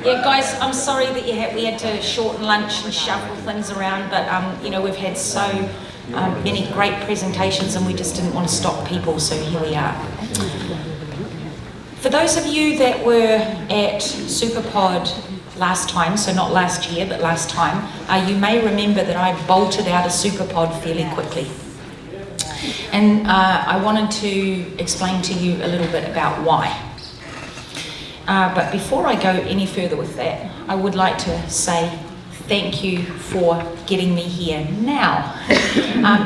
Yeah, guys, I'm sorry that we had to shorten lunch and shuffle things around, but you know, we've had so many great presentations and we just didn't want to stop people, so here we are. For those of you that were at Superpod last time, so not last year, but last time, you may remember that I bolted out of Superpod fairly quickly. And I wanted to explain to you a little bit about why. But before I go any further with that, I would like to say thank you for getting me here now.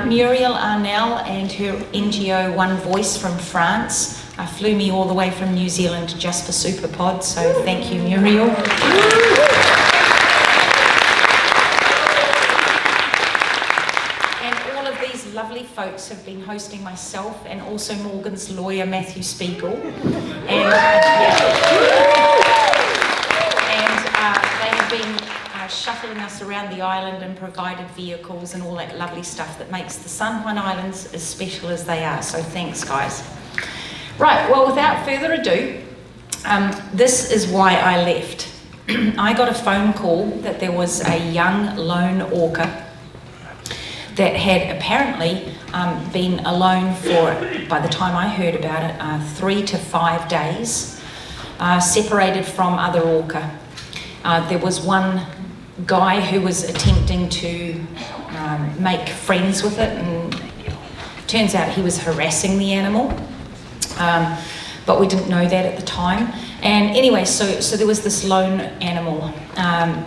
Muriel Arnell and her NGO One Voice from France flew me all the way from New Zealand just for Superpod, so thank you, Muriel. Lovely folks have been hosting myself and also Morgan's lawyer Visser Spiegl, and they have been shuttling us around the island and provided vehicles and all that lovely stuff that makes the San Juan Islands as special as they are, so thanks guys. Right, well without further ado, this is why I left. I got a phone call that there was a young lone orca that had apparently been alone for, by the time I heard about it, 3 to 5 days, separated from other orca. There was one guy who was attempting to make friends with it, and turns out he was harassing the animal, but we didn't know that at the time. And anyway, so there was this lone animal.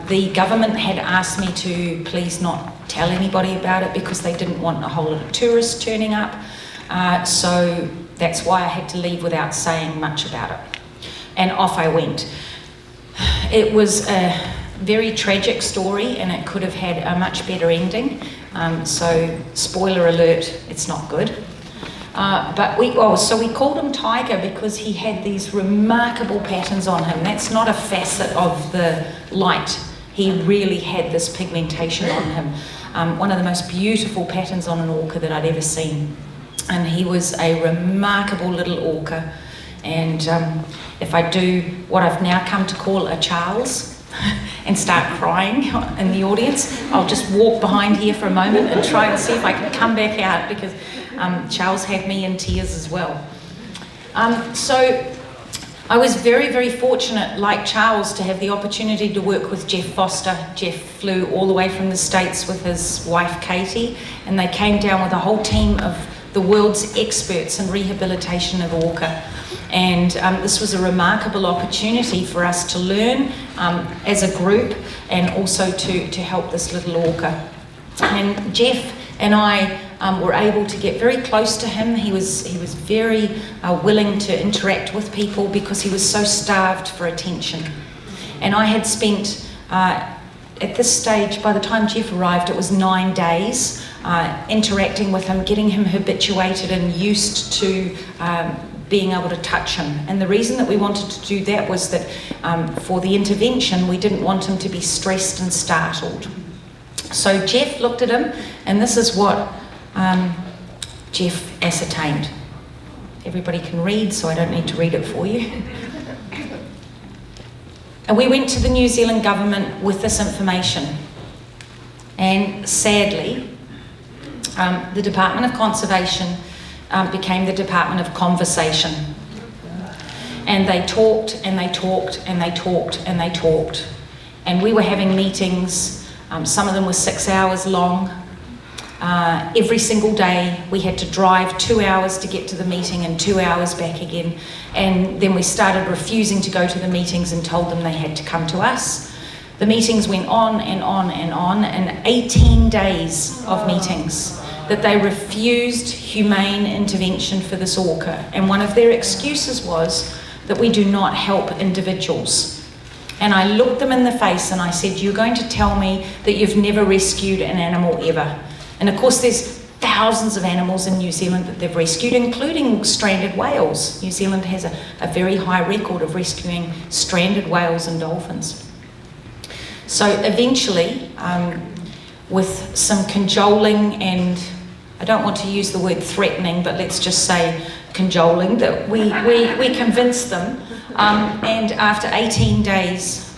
The government had asked me to please not tell anybody about it because they didn't want a whole lot of tourists turning up. So that's why I had to leave without saying much about it. And off I went. It was a very tragic story and it could have had a much better ending. So spoiler alert, it's not good. But we called him Tiger because he had these remarkable patterns on him. That's not a facet of the light. He really had this pigmentation on him. One of the most beautiful patterns on an orca that I'd ever seen. And he was a remarkable little orca. And if I do what I've now come to call a Charles and start crying in the audience, I'll just walk behind here for a moment and try and see if I can come back out, because Charles had me in tears as well. So I was very, very fortunate, like Charles, to have the opportunity to work with Jeff Foster. Jeff flew all the way from the States with his wife Katie, and they came down with a whole team of the world's experts in rehabilitation of orca. And this was a remarkable opportunity for us to learn as a group, and also to help this little orca. And Jeff and I were able to get very close to him. He was very willing to interact with people because he was so starved for attention. And I had spent, at this stage, by the time Jeff arrived, it was 9 days, interacting with him, getting him habituated and used to being able to touch him. And the reason that we wanted to do that was that for the intervention, we didn't want him to be stressed and startled. So Jeff looked at him, and this is what Jeff ascertained. Everybody can read, so I don't need to read it for you. And we went to the New Zealand government with this information. And sadly, the Department of Conservation became the Department of Conversation. And they talked, and they talked, and they talked, and they talked. And we were having meetings. Some of them were 6 hours long. Every single day we had to drive 2 hours to get to the meeting and 2 hours back again. And then we started refusing to go to the meetings and told them they had to come to us. The meetings went on and on and on, and 18 days of meetings that they refused humane intervention for this orca. And one of their excuses was that we do not help individuals. And I looked them in the face and I said, you're going to tell me that you've never rescued an animal ever? And of course there's thousands of animals in New Zealand that they've rescued, including stranded whales. New Zealand has a very high record of rescuing stranded whales and dolphins. So eventually, with some cajoling, and I don't want to use the word threatening, but let's just say cajoling, that we convinced them. And after 18 days,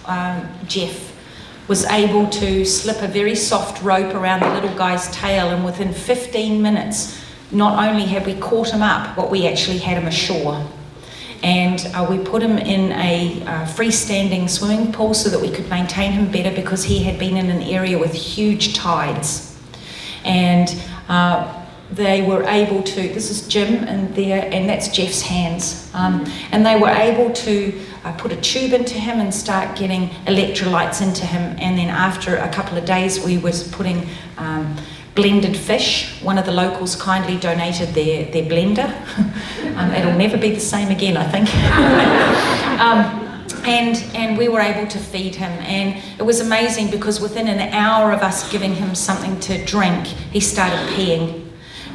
Jeff, was able to slip a very soft rope around the little guy's tail, and within 15 minutes, not only had we caught him up, but we actually had him ashore. And we put him in a freestanding swimming pool so that we could maintain him better, because he had been in an area with huge tides. And they were able to, this is Jim in there, and that's Jeff's hands. And they were able to put a tube into him and start getting electrolytes into him. And then after a couple of days, we was putting blended fish. One of the locals kindly donated their blender. It'll never be the same again, I think. And we were able to feed him, and it was amazing because within an hour of us giving him something to drink, he started peeing.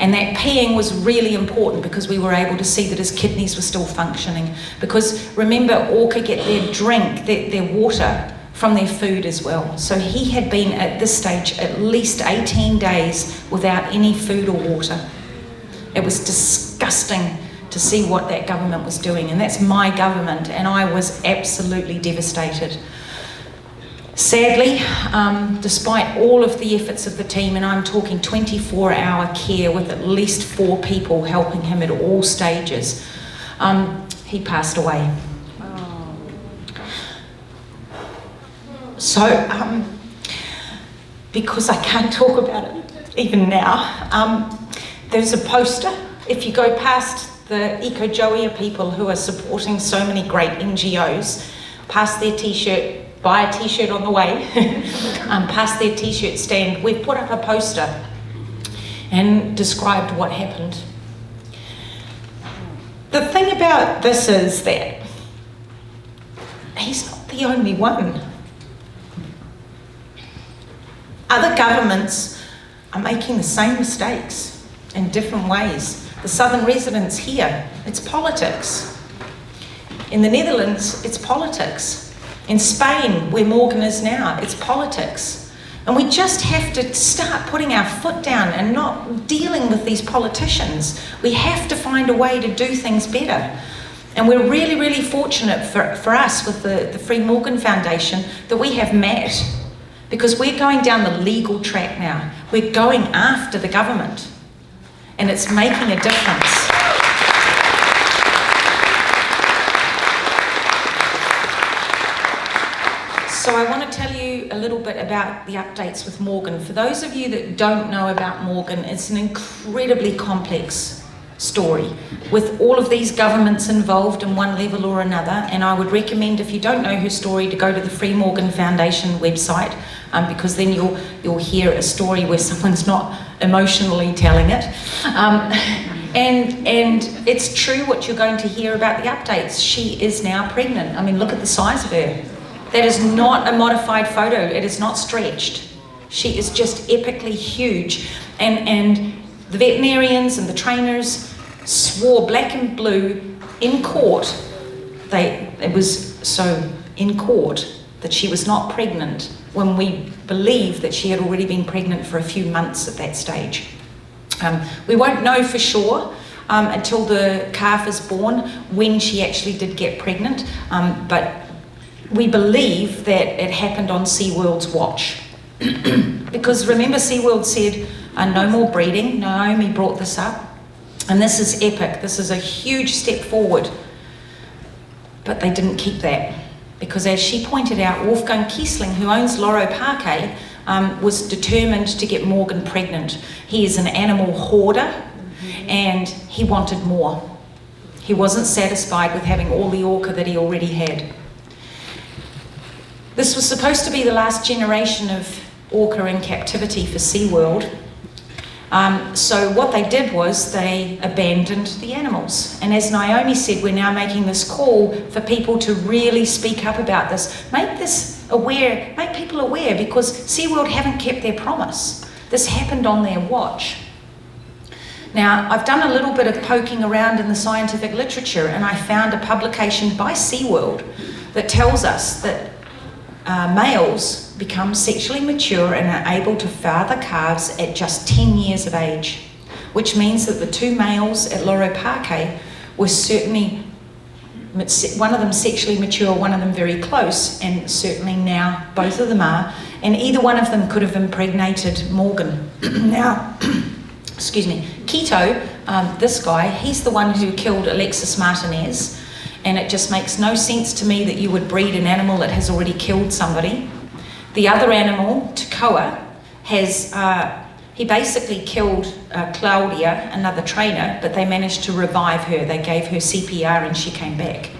And that peeing was really important because we were able to see that his kidneys were still functioning. Because remember, orca get their drink, their water from their food as well. So he had been at this stage at least 18 days without any food or water. It was disgusting to see what that government was doing, and that's my government, and I was absolutely devastated. Sadly, despite all of the efforts of the team, and I'm talking 24-hour care with at least 4 people helping him at all stages, he passed away. So, because I can't talk about it even now, there's a poster. If you go past the Eco-Joia people who are supporting so many great NGOs, past their t-shirt, buy a t-shirt on the way, past their t-shirt stand, we've put up a poster and described what happened. The thing about this is that he's not the only one. Other governments are making the same mistakes in different ways. The Southern residents here, it's politics. In the Netherlands, it's politics. In Spain, where Morgan is now, it's politics. And we just have to start putting our foot down and not dealing with these politicians. We have to find a way to do things better. And we're really, really fortunate for us with the Free Morgan Foundation that we have Matt, because we're going down the legal track now. We're going after the government, and it's making a difference. So I want to tell you a little bit about the updates with Morgan. For those of you that don't know about Morgan, it's an incredibly complex story with all of these governments involved in one level or another. And I would recommend, if you don't know her story, to go to the Free Morgan Foundation website, because then you'll hear a story where someone's not emotionally telling it. And it's true what you're going to hear about the updates. She is now pregnant. I mean, look at the size of her. That is not a modified photo. It is not stretched. She is just epically huge. And the veterinarians and the trainers swore black and blue in court. It was so in court that she was not pregnant, when we believe that she had already been pregnant for a few months at that stage. We won't know for sure until the calf is born when she actually did get pregnant, but we believe that it happened on SeaWorld's watch. Because remember, SeaWorld said no more breeding. Naomi brought this up, and this is epic. This is a huge step forward. But they didn't keep that, because as she pointed out, Wolfgang Kiesling, who owns Loro Parque, was determined to get Morgan pregnant. He is an animal hoarder, and he wanted more. He wasn't satisfied with having all the orca that he already had. This was supposed to be the last generation of orca in captivity for SeaWorld. So what they did was they abandoned the animals. And as Naomi said, we're now making this call for people to really speak up about this. Make people aware, because SeaWorld haven't kept their promise. This happened on their watch. Now, I've done a little bit of poking around in the scientific literature, and I found a publication by SeaWorld that tells us that males become sexually mature and are able to father calves at just 10 years of age, which means that the 2 males at Loro Parque were certainly one of them sexually mature, one of them very close, and certainly now both of them are, and either one of them could have impregnated Morgan. Now, excuse me, Keto, this guy, he's the one who killed Alexis Martinez, and it just makes no sense to me that you would breed an animal that has already killed somebody. The other animal, Tekoa, has, he basically killed Claudia, another trainer, but they managed to revive her. They gave her CPR and she came back.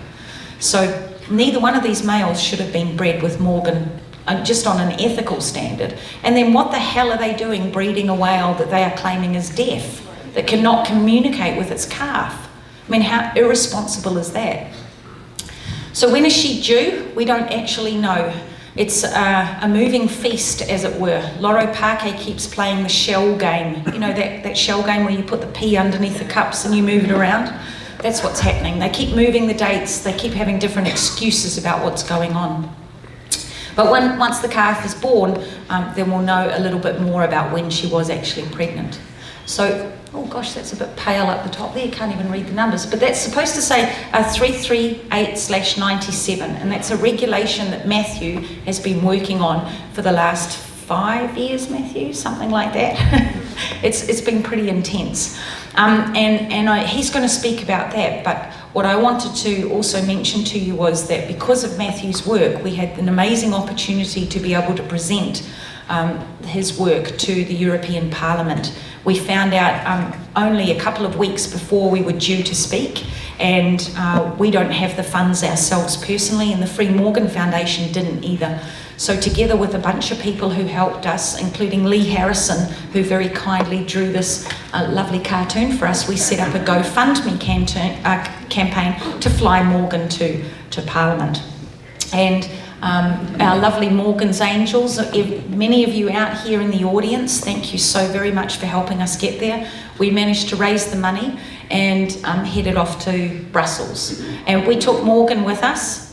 So neither one of these males should have been bred with Morgan, just on an ethical standard. And then what the hell are they doing breeding a whale that they are claiming is deaf, that cannot communicate with its calf? I mean, how irresponsible is that? So when is she due? We don't actually know. It's a moving feast, as it were. Loro Pake keeps playing the shell game. You know, that shell game where you put the pea underneath the cups and you move it around? That's what's happening. They keep moving the dates. They keep having different excuses about what's going on. But once the calf is born, then we'll know a little bit more about when she was actually pregnant. So, oh gosh, that's a bit pale up the top there. You can't even read the numbers. But that's supposed to say 338/97, and that's a regulation that Matthew has been working on for the last 5 years, Matthew, something like that. It's been pretty intense. He's going to speak about that, but what I wanted to also mention to you was that because of Matthew's work, we had an amazing opportunity to be able to present his work to the European Parliament. We found out only a couple of weeks before we were due to speak, and we don't have the funds ourselves personally, and the Free Morgan Foundation didn't either. So together with a bunch of people who helped us, including Lee Harrison, who very kindly drew this lovely cartoon for us, we set up a GoFundMe campaign to fly Morgan to Parliament. And our lovely Morgan's Angels, many of you out here in the audience, thank you so very much for helping us get there. We managed to raise the money and headed off to Brussels. And we took Morgan with us.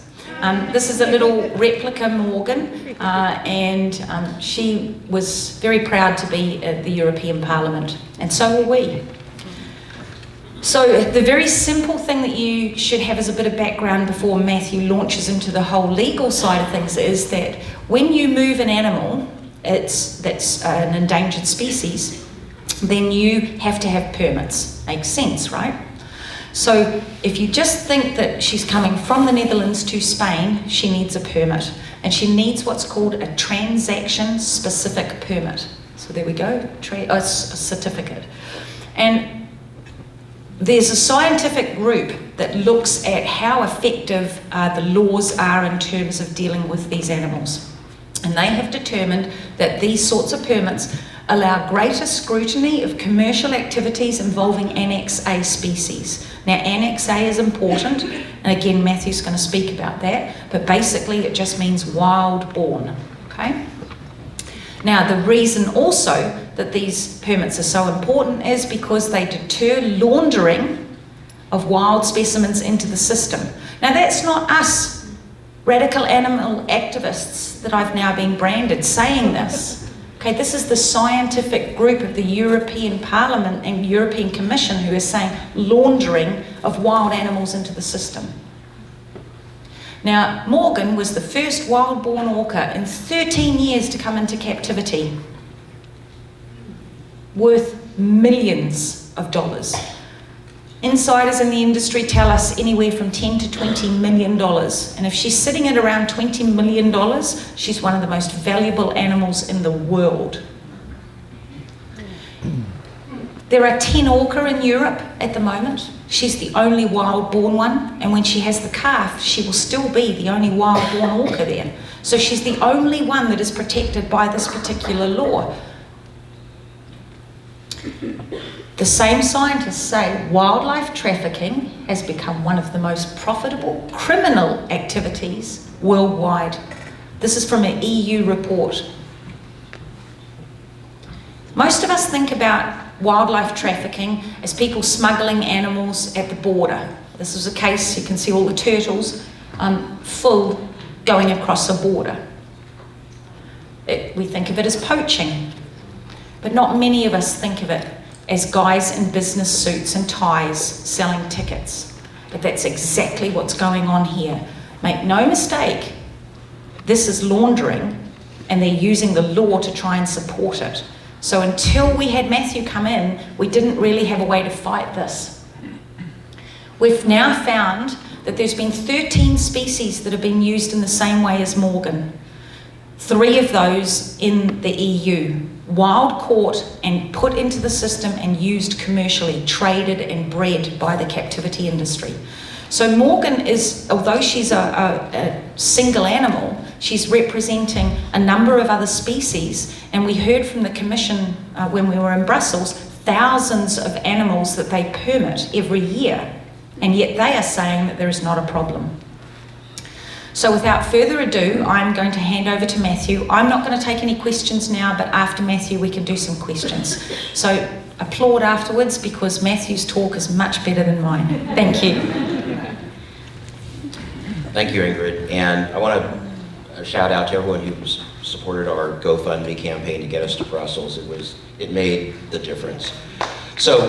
This is a little replica Morgan, and she was very proud to be at the European Parliament, and so were we. So the very simple thing that you should have as a bit of background before Matthew launches into the whole legal side of things is that when you move an animal that's an endangered species, then you have to have permits. Makes sense, right? So if you just think that she's coming from the Netherlands to Spain, she needs a permit. And she needs what's called a transaction-specific permit. So there we go, a certificate. And there's a scientific group that looks at how effective the laws are in terms of dealing with these animals. And they have determined that these sorts of permits allow greater scrutiny of commercial activities involving Annex A species. Now, Annex A is important, and again, Matthew's going to speak about that, but basically it just means wild born, okay? Now, the reason also that these permits are so important is because they deter laundering of wild specimens into the system. Now, that's not us, radical animal activists, that I've now been branded saying this. Okay, this is the scientific group of the European Parliament and European Commission who is saying laundering of wild animals into the system. Now, Morgan was the first wild-born orca in 13 years to come into captivity, worth millions of dollars. Insiders in the industry tell us anywhere from $10 to $20 million. And if she's sitting at around $20 million, she's one of the most valuable animals in the world. There are 10 orca in Europe at the moment. She's the only wild-born one. And when she has the calf, she will still be the only wild-born orca there. So she's the only one that is protected by this particular law. The same scientists say wildlife trafficking has become one of the most profitable criminal activities worldwide. This is from an EU report. Most of us think about wildlife trafficking as people smuggling animals at the border. This is a case, you can see all the turtles full going across a border. We think of it as poaching, but not many of us think of it as guys in business suits and ties selling tickets. But that's exactly what's going on here. Make no mistake, this is laundering, and they're using the law to try and support it. So until we had Matthew come in, we didn't really have a way to fight this. We've now found that there's been 13 species that have been used in the same way as Morgan. 3 of those in the EU, wild caught and put into the system and used commercially, traded and bred by the captivity industry. So Morgan is, although she's a single animal, she's representing a number of other species, and we heard from the Commission when we were in Brussels, thousands of animals that they permit every year, and yet they are saying that there is not a problem. So without further ado, I'm going to hand over to Matthew. I'm not going to take any questions now, but after Matthew we can do some questions. So applaud afterwards, because Matthew's talk is much better than mine. Thank you. Thank you, Ingrid. And I want to shout out to everyone who supported our GoFundMe campaign to get us to Brussels. It made the difference. So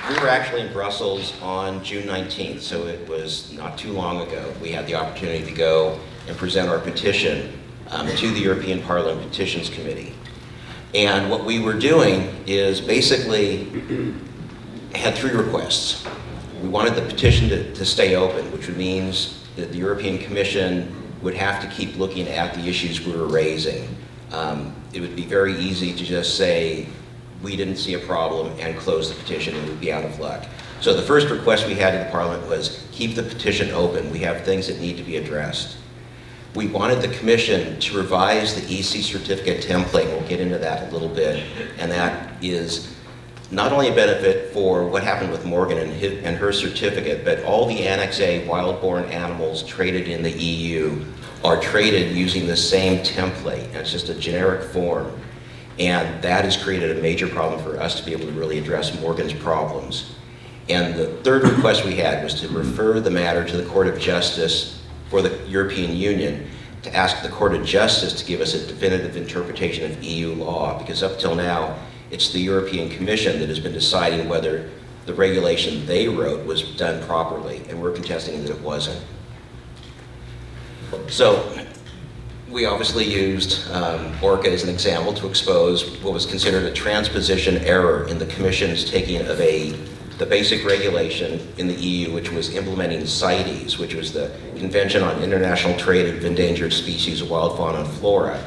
we were actually in Brussels on June 19th, so it was not too long ago. We had the opportunity to go and present our petition to the European Parliament Petitions Committee. And what we were doing is basically had 3 requests. We wanted the petition to stay open, which means that the European Commission would have to keep looking at the issues we were raising. It would be very easy to just say, we didn't see a problem, and close the petition, and we'd be out of luck. So the first request we had in the Parliament was, keep the petition open. We have things that need to be addressed. We wanted the Commission to revise the EC certificate template. We'll get into that a little bit, and that is not only a benefit for what happened with Morgan and her certificate, but all the Annex A wild-born animals traded in the EU are traded using the same template, and it's just a generic form. And that has created a major problem for us to be able to really address Morgan's problems. And the third request we had was to refer the matter to the Court of Justice for the European Union, to ask the Court of Justice to give us a definitive interpretation of EU law, because up till now, it's the European Commission that has been deciding whether the regulation they wrote was done properly, and we're contesting that it wasn't. So we obviously used orca as an example to expose what was considered a transposition error in the Commission's taking of the basic regulation in the EU, which was implementing CITES, which was the Convention on International Trade of Endangered Species of Wild Fauna and Flora,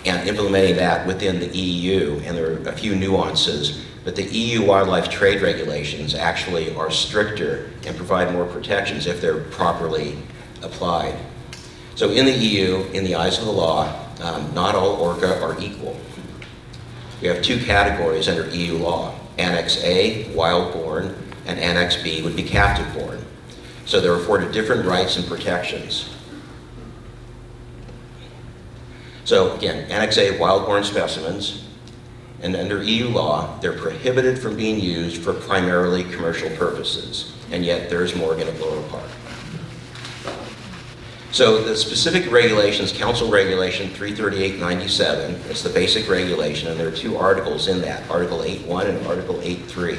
and implementing that within the EU. And there are a few nuances, but the EU wildlife trade regulations actually are stricter and provide more protections if they're properly applied. So in the EU, in the eyes of the law, not all orca are equal. We have 2 categories under EU law. Annex A, wild-born, and Annex B would be captive-born. So they're afforded different rights and protections. So again, Annex A, wild-born specimens, and under EU law, they're prohibited from being used for primarily commercial purposes, and yet there's Morgan at Lower Park. So the specific regulations, Council Regulation 33897, it's the basic regulation, and there are 2 articles in that, Article 8.1 and Article 8.3.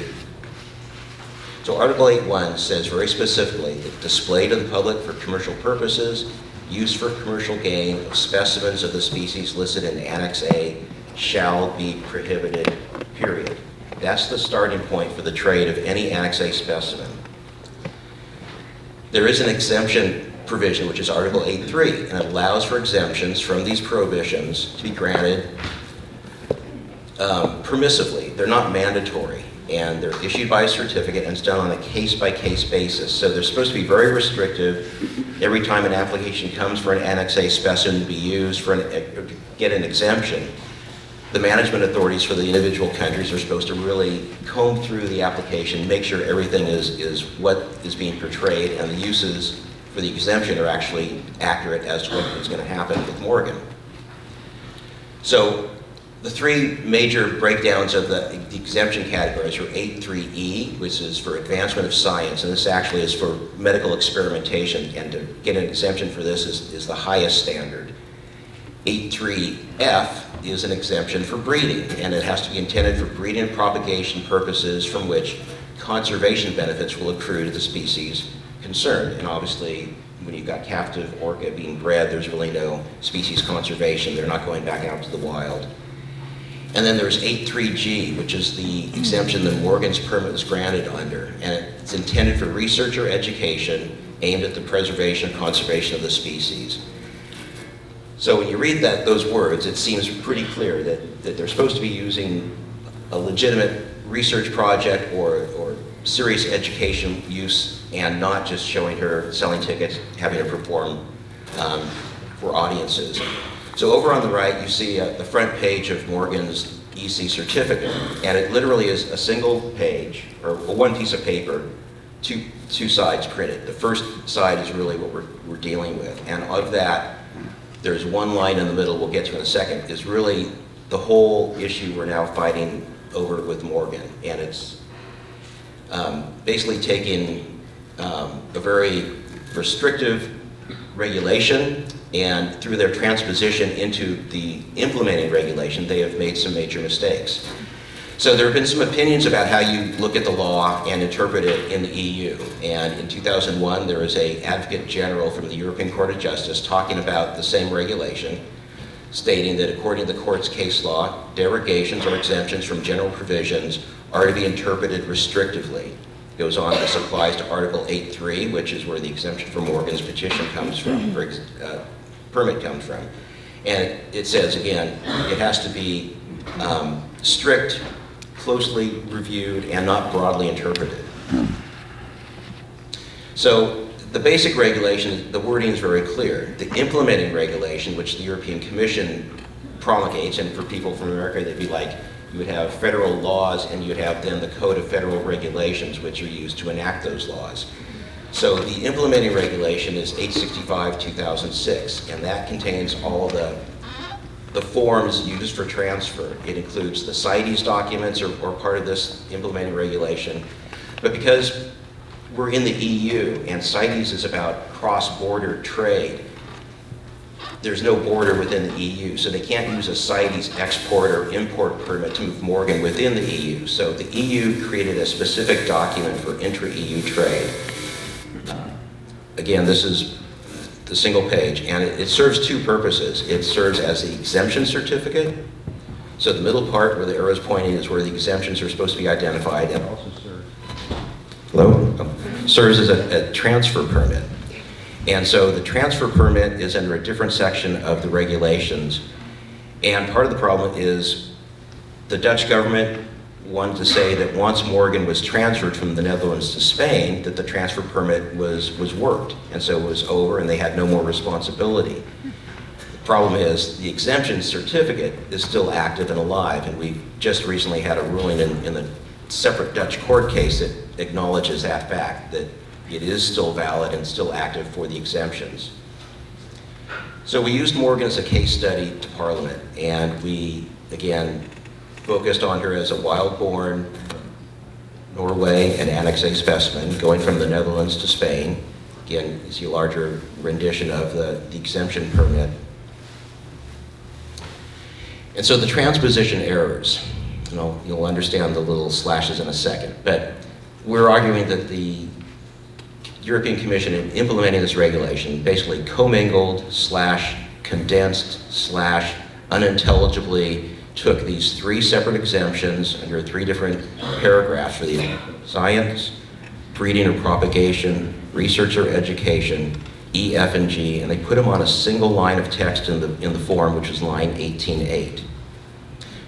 So Article 8.1 says very specifically that display to the public for commercial purposes, use for commercial gain of specimens of the species listed in Annex A shall be prohibited, period. That's the starting point for the trade of any Annex A specimen. There is an exemption provision, which is Article 8.3, and it allows for exemptions from these prohibitions to be granted permissively. They're not mandatory, and they're issued by a certificate, and it's done on a case-by-case basis. So they're supposed to be very restrictive. Every time an application comes for an Annex A specimen to be used for to get an exemption, the management authorities for the individual countries are supposed to really comb through the application, make sure everything is what is being portrayed, and the uses for the exemption are actually accurate as to what is going to happen with Morgan. So the 3 major breakdowns of the exemption categories are 8.3e, which is for advancement of science, and this actually is for medical experimentation, and to get an exemption for this is the highest standard. 8.3F is an exemption for breeding, and it has to be intended for breeding and propagation purposes from which conservation benefits will accrue to the species concerned. And obviously, when you've got captive orca being bred, there's really no species conservation. They're not going back out to the wild. And then there's 8.3G, which is the exemption that Morgan's permit was granted under, and it's intended for research or education aimed at the preservation and conservation of the species. So when you read those words, it seems pretty clear that they're supposed to be using a legitimate research project or serious education use, and not just showing her selling tickets, having her perform for audiences. So over on the right, you see the front page of Morgan's EC certificate, and it literally is a single page, or one piece of paper, two sides printed. The first side is really what we're dealing with, and of that, there's one line in the middle we'll get to in a second, is really the whole issue we're now fighting over with Morgan. And it's basically taking a very restrictive regulation, and through their transposition into the implementing regulation, they have made some major mistakes. So there have been some opinions about how you look at the law and interpret it in the EU. And in 2001, there was an advocate general from the European Court of Justice talking about the same regulation, stating that according to the court's case law, derogations or exemptions from general provisions are to be interpreted restrictively. It goes on, this applies to Article 8.3, which is where the exemption for Morgan's petition comes from, or permit comes from. And it says, again, it has to be strict, closely reviewed, and not broadly interpreted. So the basic regulation, the wording is very clear. The implementing regulation, which the European Commission promulgates, and for people from America, they'd be like, you would have federal laws, and you'd have then the Code of Federal Regulations, which are used to enact those laws. So the implementing regulation is 865/2006, and that contains all the forms used for transfer. It includes the CITES documents or part of this implementing regulation. But because we're in the EU and CITES is about cross-border trade, there's no border within the EU, so they can't use a CITES export or import permit to move Morgan within the EU. So the EU created a specific document for intra-EU trade. Again, this is the single page, and it serves two purposes. It serves as the exemption certificate. So the middle part where the arrow is pointing is where the exemptions are supposed to be identified, and also serves as a transfer permit. And so the transfer permit is under a different section of the regulations. And part of the problem is the Dutch government wanted to say that once Morgan was transferred from the Netherlands to Spain, that the transfer permit was worked. And so it was over and they had no more responsibility. The problem is the exemption certificate is still active and alive. And we just recently had a ruling in the separate Dutch court case that acknowledges that fact, that it is still valid and still active for the exemptions. So we used Morgan as a case study to Parliament, and we, again, focused on her as a wild-born Norway and Annex A specimen going from the Netherlands to Spain. Again, you see a larger rendition of the exemption permit. And so the transposition errors, you'll understand the little slashes in a second, but we're arguing that the European Commission, in implementing this regulation, basically commingled / condensed / unintelligibly took these three separate exemptions under three different paragraphs for the science, breeding or propagation, research or education, E, F, and G, and they put them on a single line of text in the form, which is line 18.8.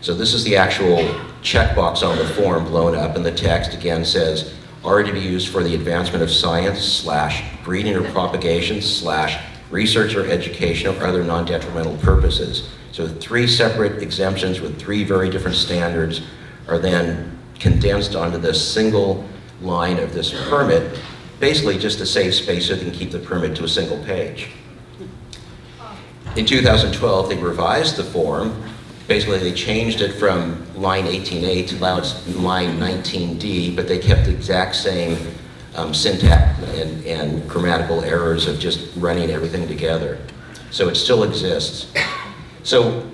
So this is the actual checkbox on the form blown up, and the text again says, are to be used for the advancement of science / breeding or propagation / research or education or other non-detrimental purposes. So three separate exemptions with three very different standards are then condensed onto this single line of this permit, basically just to save space so they can keep the permit to a single page. In 2012, they revised the form. Basically, they changed it from line 18.8 to now it's line 19D, but they kept the exact same syntax and grammatical errors of just running everything together. So it still exists. So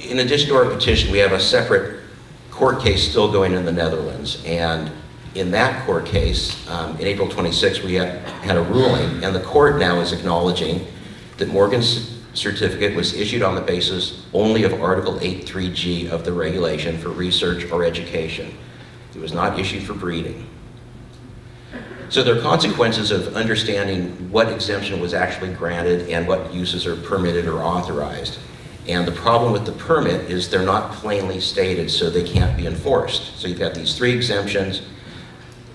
in addition to our petition, we have a separate court case still going in the Netherlands. And in that court case, in April 26, we had a ruling, and the court now is acknowledging that Morgan's certificate was issued on the basis only of Article 8.3G of the regulation for research or education. It was not issued for breeding. So there are consequences of understanding what exemption was actually granted and what uses are permitted or authorized. And the problem with the permit is they're not plainly stated, so they can't be enforced. So you've got these 3 exemptions,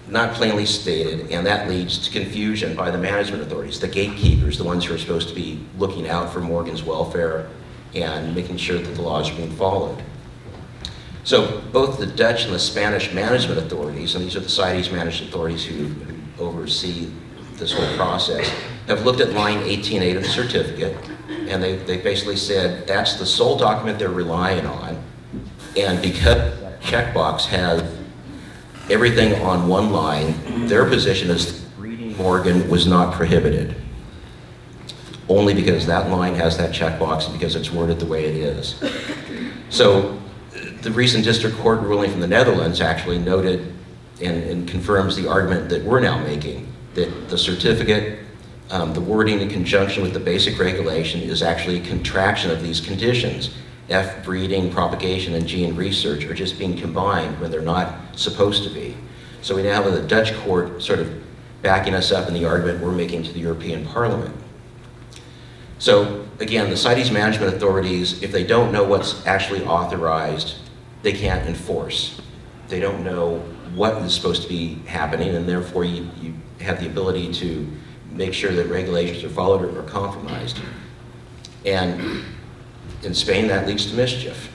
not plainly stated, and that leads to confusion by the management authorities, the gatekeepers, the ones who are supposed to be looking out for Morgan's welfare and making sure that the laws are being followed. So both the Dutch and the Spanish management authorities, and these are the CITES management authorities who oversee this whole process, have looked at line 18.8 of the certificate, and they basically said that's the sole document they're relying on, and because that checkbox has everything on one line, their position is breeding Morgan was not prohibited. Only because that line has that checkbox and because it's worded the way it is. So the recent district court ruling from the Netherlands actually noted and confirms the argument that we're now making, that the certificate, the wording in conjunction with the basic regulation is actually a contraction of these conditions. F, breeding, propagation, and G, in research are just being combined when they're not supposed to be. So we now have the Dutch court sort of backing us up in the argument we're making to the European Parliament. So again, the CITES management authorities, if they don't know what's actually authorized, they can't enforce. They don't know what is supposed to be happening, and therefore you have the ability to make sure that regulations are followed or compromised. And in Spain, that leads to mischief.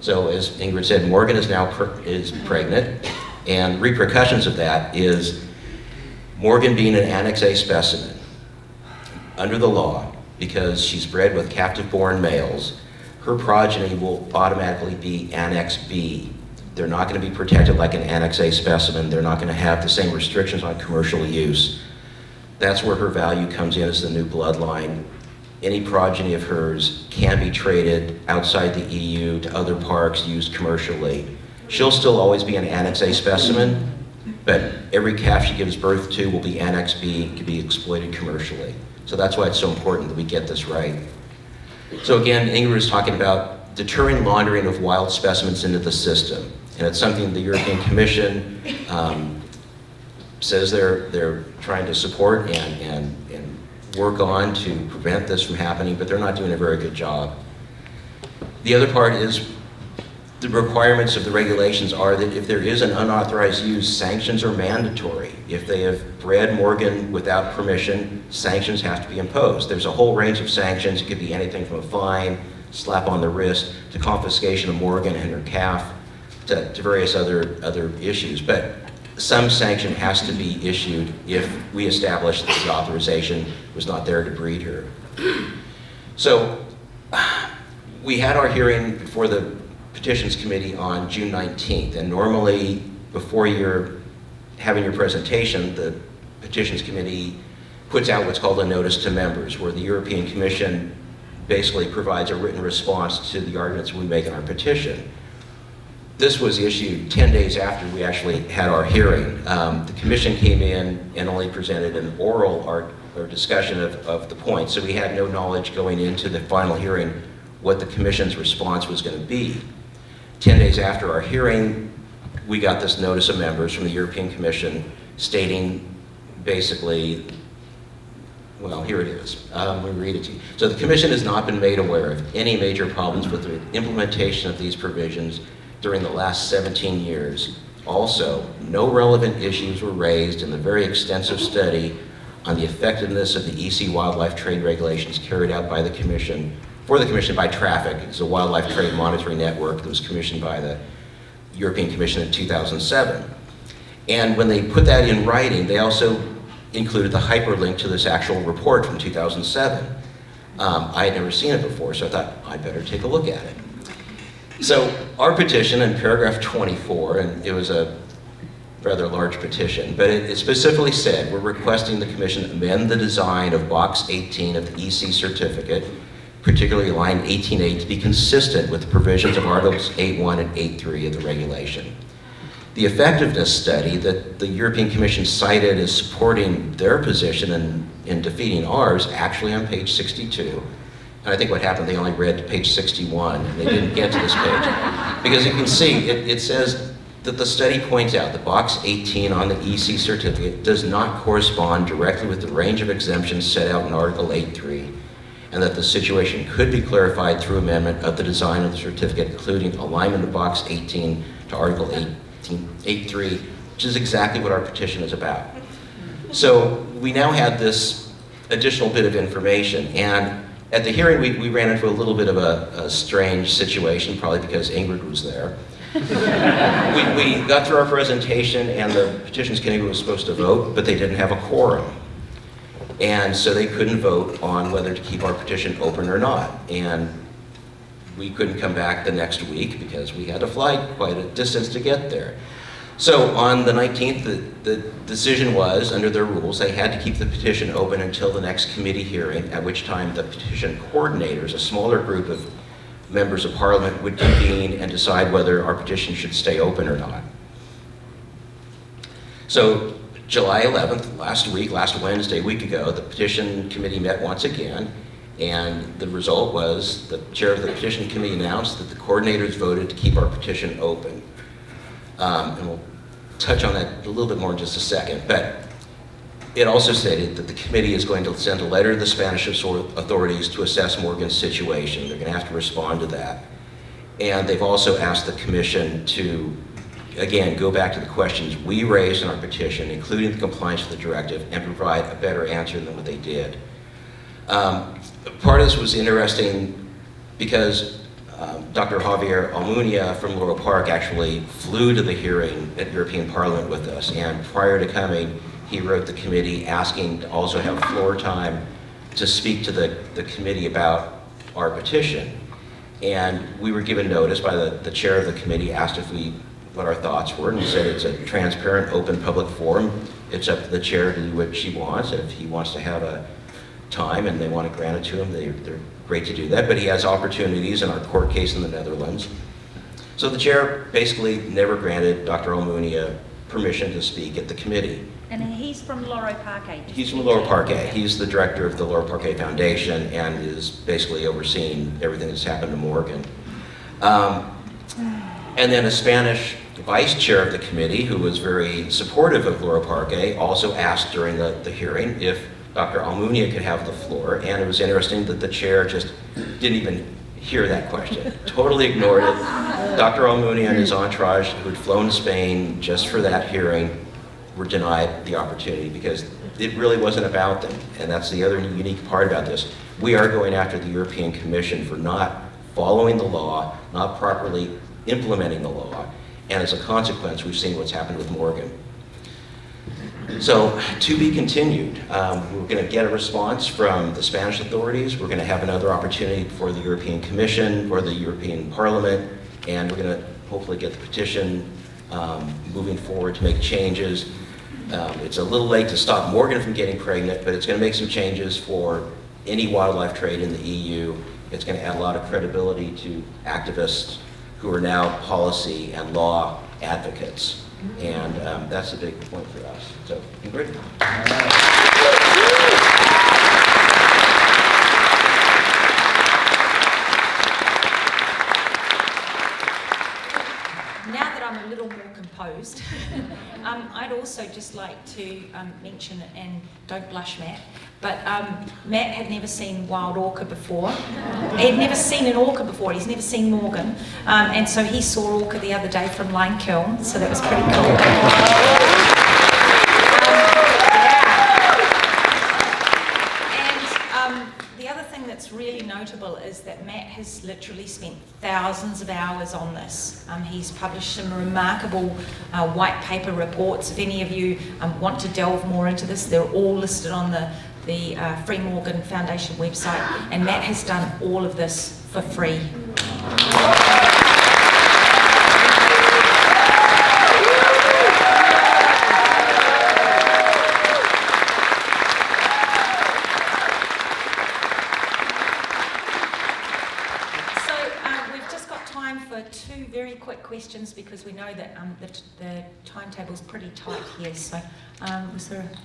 So as Ingrid said, Morgan is now pregnant, and repercussions of that is Morgan being an Annex A specimen under the law, because she's bred with captive-born males, her progeny will automatically be Annex B. They're not going to be protected like an Annex A specimen. They're not going to have the same restrictions on commercial use. That's where her value comes in as the new bloodline. Any progeny of hers can be traded outside the EU to other parks used commercially. She'll still always be an Annex A specimen, but every calf she gives birth to will be Annex B, can be exploited commercially. So that's why it's so important that we get this right. So again, Ingrid was talking about deterring laundering of wild specimens into the system. And it's something the European Commission says they're trying to support and work on to prevent this from happening, but they're not doing a very good job. The other part is the requirements of the regulations are that if there is an unauthorized use, sanctions are mandatory. If they have bred Morgan without permission, sanctions have to be imposed. There's a whole range of sanctions. It could be anything from a fine, slap on the wrist, to confiscation of Morgan and her calf, to various other issues. But some sanction has to be issued if we establish that the authorization was not there to breed her. So we had our hearing before the Petitions Committee on June 19th, and normally before you're having your presentation, the Petitions Committee puts out what's called a notice to members, where the European Commission basically provides a written response to the arguments we make in our petition. This was issued 10 days after we actually had our hearing. The Commission came in and only presented an oral or discussion of the points, so we had no knowledge going into the final hearing what the Commission's response was going to be. 10 days after our hearing, we got this notice of members from the European Commission stating basically, well, here it is. Let me read it to you. So the Commission has not been made aware of any major problems with the implementation of these provisions during the last 17 years. Also, no relevant issues were raised in the very extensive study on the effectiveness of the EC wildlife trade regulations carried out by the Commission, for the Commission by Traffic. It's a wildlife trade monitoring network that was commissioned by the European Commission in 2007. And when they put that in writing, they also included the hyperlink to this actual report from 2007. I had never seen it before, so I thought I'd better take a look at it. So our petition in paragraph 24, and it was a rather large petition, but it specifically said, we're requesting the Commission amend the design of box 18 of the EC certificate particularly line 18.8, to be consistent with the provisions of Articles 8.1 and 8.3 of the regulation. The effectiveness study that the European Commission cited as supporting their position in defeating ours, actually on page 62, and I think what happened, they only read page 61, and they didn't get to this page. Because you can see, it says that the study points out that box 18 on the EC certificate does not correspond directly with the range of exemptions set out in Article 8.3, and that the situation could be clarified through amendment of the design of the certificate, including alignment of box 18 to Article 8.3, which is exactly what our petition is about. So we now have this additional bit of information, and at the hearing we ran into a little bit of a strange situation, probably because Ingrid was there. We got through our presentation, and the petitions committee was supposed to vote, but they didn't have a quorum. And so they couldn't vote on whether to keep our petition open or not. And we couldn't come back the next week because we had to fly quite a distance to get there. So on the 19th, the decision was, under their rules, they had to keep the petition open until the next committee hearing, at which time the petition coordinators, a smaller group of members of Parliament, would convene and decide whether our petition should stay open or not. So July 11th, last Wednesday, a week ago, the petition committee met once again, and the result was the chair of the petition committee announced that the coordinators voted to keep our petition open. And we'll touch on that a little bit more in just a second, but it also stated that the committee is going to send a letter to the Spanish authorities to assess Morgan's situation. They're going to have to respond to that. And they've also asked the commission to, again, go back to the questions we raised in our petition, including the compliance with the directive, and provide a better answer than what they did. Part of this was interesting because Dr. Javier Almunia from Laurel Park actually flew to the hearing at European Parliament with us, and prior to coming, he wrote the committee asking to also have floor time to speak to the committee about our petition. And we were given notice by the chair of the committee, asked what our thoughts were, and he said it's a transparent, open public forum. It's up to the chair to do what she wants. If he wants to have a time and they want to grant it to him, they're great to do that, but he has opportunities in our court case in the Netherlands. So the chair basically never granted Dr. Almunia permission to speak at the committee. And he's from Laurel Park. He's from Laurel Park. He's the director of the Laurel Park Foundation and is basically overseeing everything that's happened to Morgan. And then a Spanish vice chair of the committee, who was very supportive of Laurel Park, also asked during the hearing if Dr. Almunia could have the floor, and it was interesting that the chair just didn't even hear that question, totally ignored it. Dr. Almunia and his entourage, who had flown to Spain just for that hearing, were denied the opportunity because it really wasn't about them, and that's the other unique part about this. We are going after the European Commission for not following the law, not properly implementing the law, and as a consequence, we've seen what's happened with Morgan. So, to be continued. We're going to get a response from the Spanish authorities. We're going to have another opportunity for the European Commission or the European Parliament, and we're going to hopefully get the petition moving forward to make changes. It's a little late to stop Morgan from getting pregnant, but it's going to make some changes for any wildlife trade in the EU. It's going to add a lot of credibility to activists who are now policy and law advocates. And that's a big point for us. So, Ingrid. Now that I'm a little more composed, I'd also just like to mention, and don't blush, Matt, but Matt had never seen wild orca before. He had never seen an orca before. He's never seen Morgan. And so he saw orca the other day from Limekiln, so that was pretty cool. That's really notable is that Matt has literally spent thousands of hours on this. He's published some remarkable white paper reports. If any of you want to delve more into this, they're all listed on the Free Morgan Foundation website, and Matt has done all of this for free. questions because we know that the timetable's pretty tight here. So,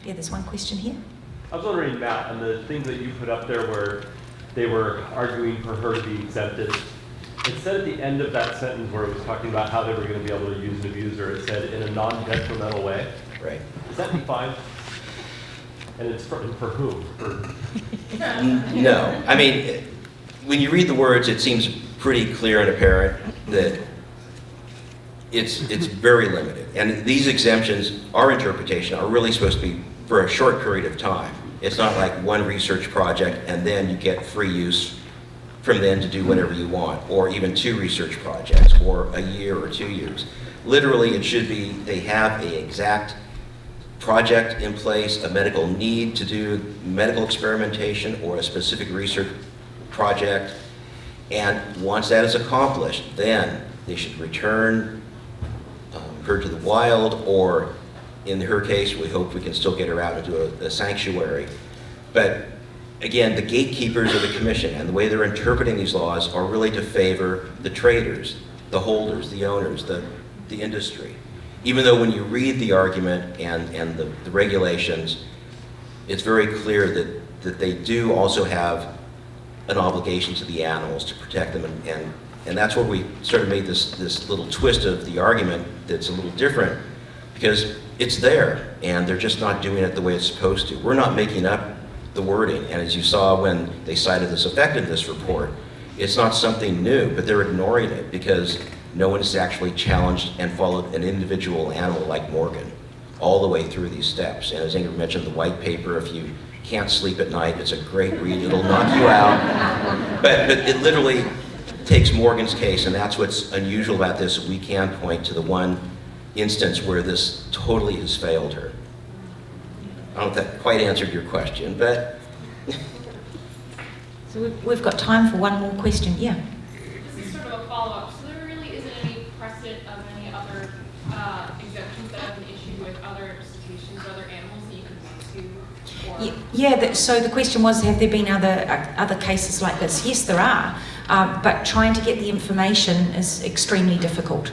there's one question here. I was wondering, Matt, on the things that you put up there where they were arguing for her to be exempted, it said at the end of that sentence where it was talking about how they were going to be able to use and abuse her, it said in a non-detrimental way. Right. Is that defined? And it's for whom? No. I mean, when you read the words, it seems pretty clear and apparent that it's very limited. And these exemptions, our interpretation, are really supposed to be for a short period of time. It's not like one research project and then you get free use from then to do whatever you want, or even 2 research projects, or a year or 2 years. Literally, it should be they have an exact project in place, a medical need to do medical experimentation or a specific research project, and once that is accomplished, then they should return her to the wild, or in her case, we hope we can still get her out into a sanctuary. But again, the gatekeepers of the commission and the way they're interpreting these laws are really to favor the traders, the holders, the owners, the industry. Even though when you read the argument and the regulations, it's very clear that they do also have an obligation to the animals to protect them, and that's where we sort of made this little twist of the argument that's a little different, because it's there and they're just not doing it the way it's supposed to. We're not making up the wording, and as you saw when they cited this effectiveness report, it's not something new, but they're ignoring it because no one has actually challenged and followed an individual animal like Morgan all the way through these steps. And as Ingrid mentioned, the white paper, if you can't sleep at night, it's a great read, it'll knock you out. But it literally takes Morgan's case, and that's what's unusual about this. We can point to the one instance where this totally has failed her. I don't know if that quite answered your question, but... So we've got time for one more question. Yeah. This is sort of a follow-up. So there really isn't any precedent of any other exemptions that have been issued with other cetaceans or other animals that you could point to? Or... Yeah, so the question was, have there been other cases like this? Yes, there are. But trying to get the information is extremely difficult.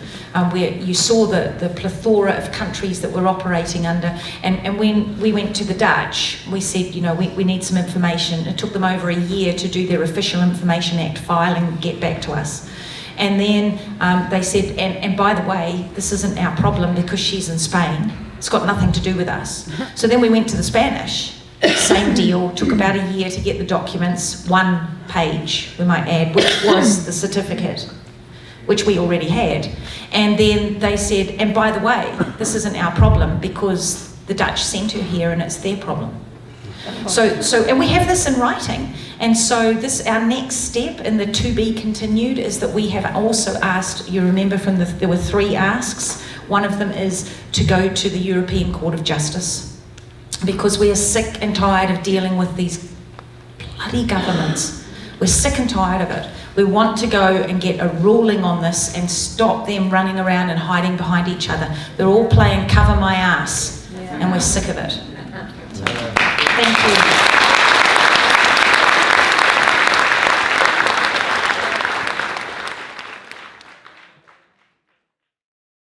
Where you saw the plethora of countries that we're operating under, and when we went to the Dutch, we said, we need some information. It took them over a year to do their Official Information Act filing and get back to us. And then they said, and by the way, this isn't our problem because she's in Spain. It's got nothing to do with us. So then we went to the Spanish. Same deal, took about a year to get the documents, 1 page, we might add, which was the certificate, which we already had. And then they said, and by the way, this isn't our problem because the Dutch sent her here and it's their problem. So, and we have this in writing. And so our next step in the to be continued is that we have also asked, you remember there were 3 asks. One of them is to go to the European Court of Justice, because we are sick and tired of dealing with these bloody governments. We're sick and tired of it. We want to go and get a ruling on this and stop them running around and hiding behind each other. They're all playing cover my ass, and we're sick of it. Thank you.